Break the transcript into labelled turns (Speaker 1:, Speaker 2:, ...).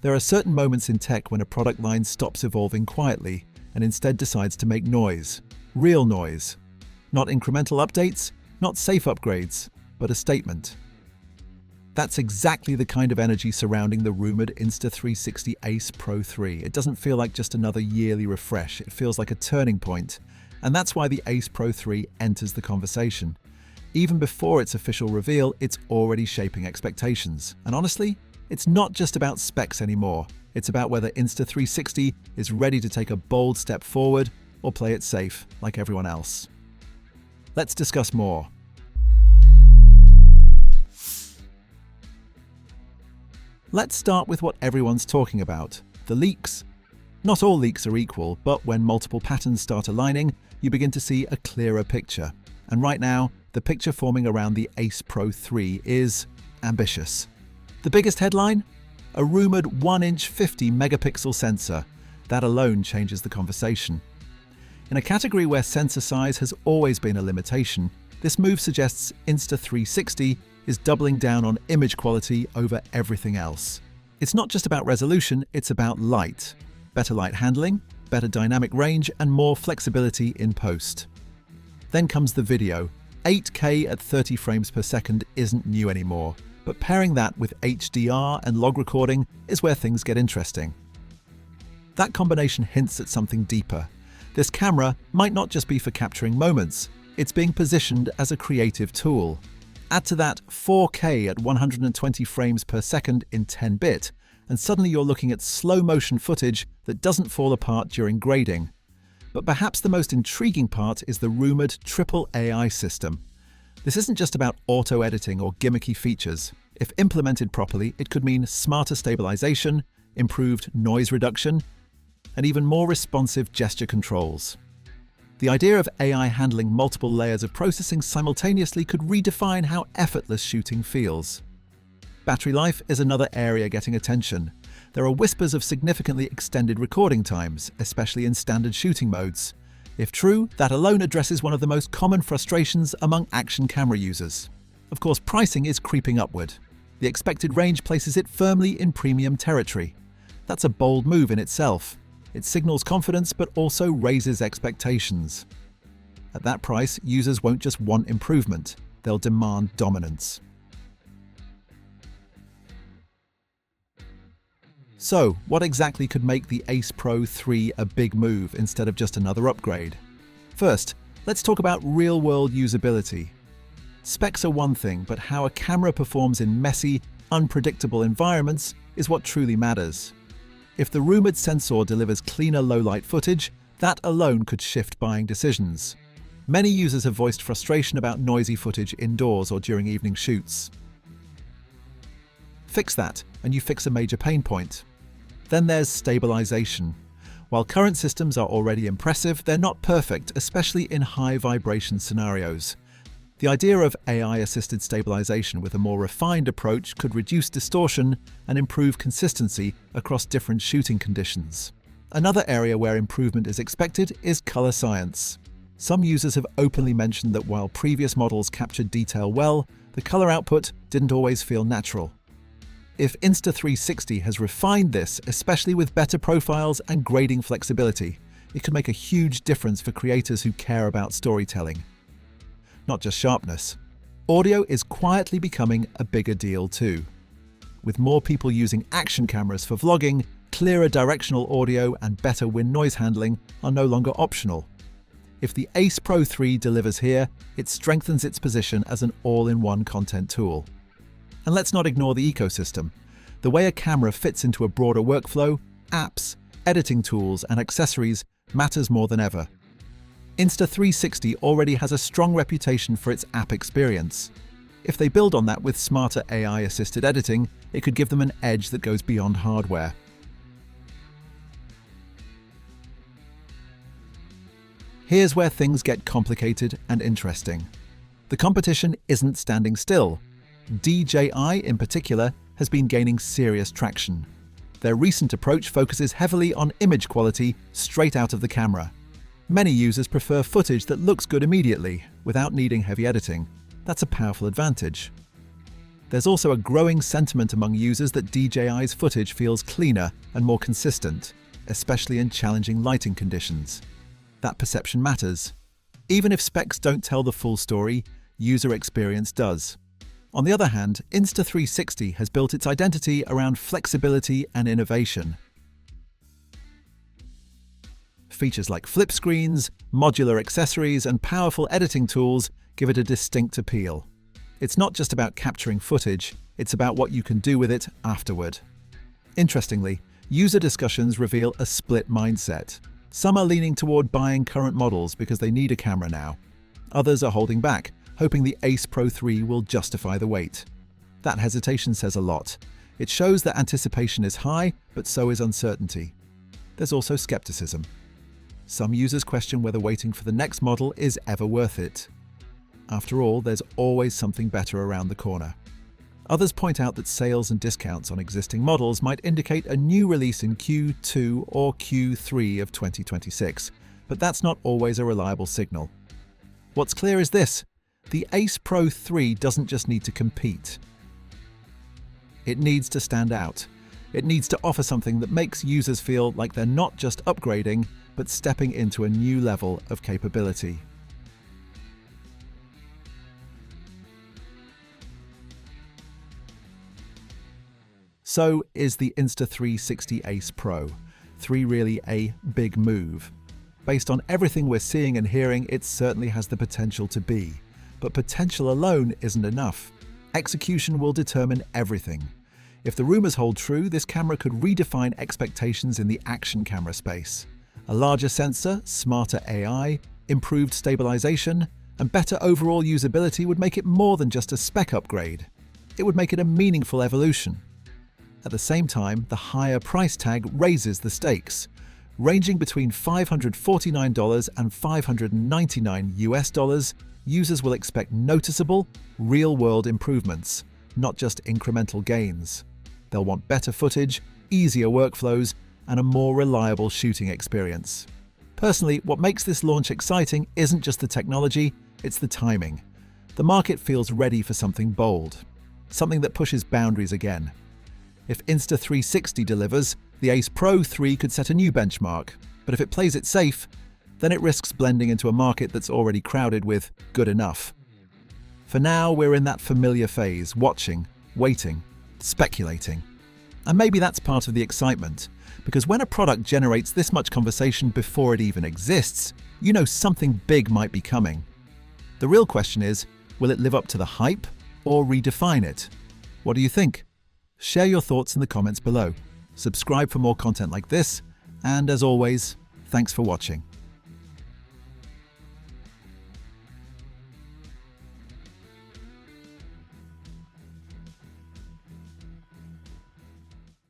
Speaker 1: There are certain moments in tech when a product line stops evolving quietly and instead decides to make noise. Real noise. Not incremental updates, not safe upgrades, but a statement. That's exactly the kind of energy surrounding the rumored Insta360 Ace Pro 3. It doesn't feel like just another yearly refresh, it feels like a turning point. And that's why the Ace Pro 3 enters the conversation. Even before its official reveal, it's already shaping expectations. And honestly, it's not just about specs anymore. It's about whether Insta360 is ready to take a bold step forward or play it safe like everyone else. Let's discuss more. Let's start with what everyone's talking about, the leaks. Not all leaks are equal, but when multiple patterns start aligning, you begin to see a clearer picture. And right now, the picture forming around the Ace Pro 3 is ambitious. The biggest headline? A rumored 1-inch 50-megapixel sensor. That alone changes the conversation. In a category where sensor size has always been a limitation, this move suggests Insta360 is doubling down on image quality over everything else. It's not just about resolution, it's about light. Better light handling, better dynamic range, and more flexibility in post. Then comes the video. 8K at 30 frames per second isn't new anymore, but pairing that with HDR and log recording is where things get interesting. That combination hints at something deeper. This camera might not just be for capturing moments, it's being positioned as a creative tool. Add to that 4K at 120 frames per second in 10-bit, and suddenly you're looking at slow-motion footage that doesn't fall apart during grading. But perhaps the most intriguing part is the rumored triple AI system. This isn't just about auto-editing or gimmicky features. If implemented properly, it could mean smarter stabilization, improved noise reduction, and even more responsive gesture controls. The idea of AI handling multiple layers of processing simultaneously could redefine how effortless shooting feels. Battery life is another area getting attention. There are whispers of significantly extended recording times, especially in standard shooting modes. If true, that alone addresses one of the most common frustrations among action camera users. Of course, pricing is creeping upward. The expected range places it firmly in premium territory. That's a bold move in itself. It signals confidence but also raises expectations. At that price, users won't just want improvement, they'll demand dominance. So, what exactly could make the Ace Pro 3 a big move instead of just another upgrade? First, let's talk about real-world usability. Specs are one thing, but how a camera performs in messy, unpredictable environments is what truly matters. If the rumored sensor delivers cleaner low-light footage, that alone could shift buying decisions. Many users have voiced frustration about noisy footage indoors or during evening shoots. Fix that, and you fix a major pain point. Then there's stabilization. While current systems are already impressive, they're not perfect, especially in high-vibration scenarios. The idea of AI-assisted stabilization with a more refined approach could reduce distortion and improve consistency across different shooting conditions. Another area where improvement is expected is color science. Some users have openly mentioned that while previous models captured detail well, the color output didn't always feel natural. If Insta360 has refined this, especially with better profiles and grading flexibility, it could make a huge difference for creators who care about storytelling. Not just sharpness. Audio is quietly becoming a bigger deal too. With more people using action cameras for vlogging, clearer directional audio and better wind noise handling are no longer optional. If the Ace Pro 3 delivers here, it strengthens its position as an all-in-one content tool. And let's not ignore the ecosystem. The way a camera fits into a broader workflow, apps, editing tools, and accessories matters more than ever. Insta360 already has a strong reputation for its app experience. If they build on that with smarter AI-assisted editing, it could give them an edge that goes beyond hardware. Here's where things get complicated and interesting. The competition isn't standing still. DJI, in particular, has been gaining serious traction. Their recent approach focuses heavily on image quality straight out of the camera. Many users prefer footage that looks good immediately, without needing heavy editing. That's a powerful advantage. There's also a growing sentiment among users that DJI's footage feels cleaner and more consistent, especially in challenging lighting conditions. That perception matters. Even if specs don't tell the full story, user experience does. On the other hand, Insta360 has built its identity around flexibility and innovation. Features like flip screens, modular accessories, and powerful editing tools give it a distinct appeal. It's not just about capturing footage, it's about what you can do with it afterward. Interestingly, user discussions reveal a split mindset. Some are leaning toward buying current models because they need a camera now. Others are holding back, hoping the Ace Pro 3 will justify the wait. That hesitation says a lot. It shows that anticipation is high, but so is uncertainty. There's also skepticism. Some users question whether waiting for the next model is ever worth it. After all, there's always something better around the corner. Others point out that sales and discounts on existing models might indicate a new release in Q2 or Q3 of 2026, but that's not always a reliable signal. What's clear is this: the Ace Pro 3 doesn't just need to compete. It needs to stand out. It needs to offer something that makes users feel like they're not just upgrading, but stepping into a new level of capability. So is the Insta360 Ace Pro 3 really a big move? Based on everything we're seeing and hearing, it certainly has the potential to be. But potential alone isn't enough. Execution will determine everything. If the rumors hold true, this camera could redefine expectations in the action camera space. A larger sensor, smarter AI, improved stabilization, and better overall usability would make it more than just a spec upgrade. It would make it a meaningful evolution. At the same time, the higher price tag raises the stakes. Ranging between $549 and $599 US, users will expect noticeable, real-world improvements, not just incremental gains. They'll want better footage, easier workflows, and a more reliable shooting experience. Personally, what makes this launch exciting isn't just the technology, it's the timing. The market feels ready for something bold, something that pushes boundaries again. If Insta360 delivers, the Ace Pro 3 could set a new benchmark, but if it plays it safe, then it risks blending into a market that's already crowded with good enough. For now, we're in that familiar phase, watching, waiting, speculating. And maybe that's part of the excitement, because when a product generates this much conversation before it even exists, you know something big might be coming. The real question is, will it live up to the hype or redefine it? What do you think? Share your thoughts in the comments below. Subscribe for more content like this, and as always, thanks for watching.